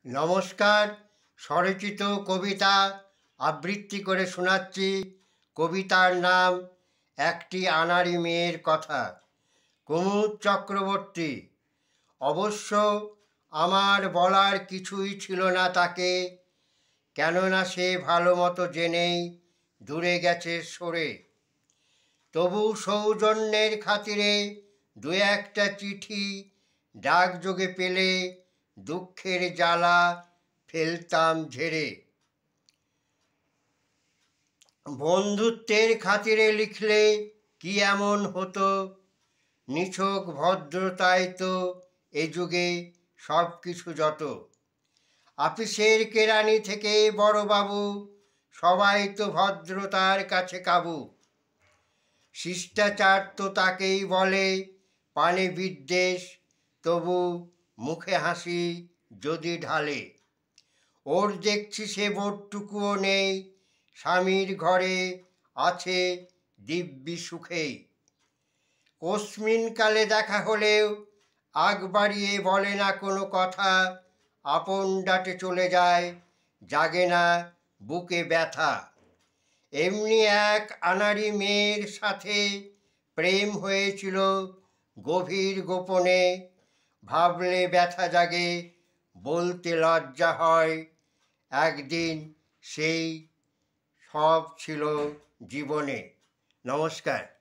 নমস্কার। স্বরচিত কবিতা আবৃত্তি করে শোনাচ্ছি। কবিতার নাম একটি আনাড়ি মেয়ের কথা। কুমুদ চক্রবর্তী। অবশ্য আমার বলার কিছুই ছিল না তাকে, কেননা সে ভালো মতো জেনেই দূরে গেছে সরে। তবু সৌজন্যের খাতিরে দু একটা চিঠি ডাকযোগে পেলে দুঃখের জ্বালা ফেলতাম ঝেড়ে। বন্ধুত্বের খাতিরে লিখলে কি এমন হতো, নিছক ভদ্রতায় তো এ যুগে সব কিছু যত। আপিসের কেরানি থেকে বড়বাবু সবাই তো ভদ্রতার কাছে কাবু। শিষ্টাচার তো তাকেই বলে, পানে বিদ্বেষ তবু মুখে হাসি যদি ঢালে। ওর দেখছি সে বোধটুকুও নেই, স্বামীর ঘরে আছে দিব্যি সুখেই। কস্মিনকালে দেখা হলেও আগ বাড়িয়ে বলে না কোনো কথা, আপন ডাটে চলে যায়, জাগে না বুকে ব্যথা। এমনি এক আনাড়ি মেয়ের সাথে প্রেম হয়েছিল গভীর গোপনে, ভাবলে ব্যথা জাগে, বলতে লজ্জা হয়। একদিন সেই সব ছিল জীবনে। নমস্কার।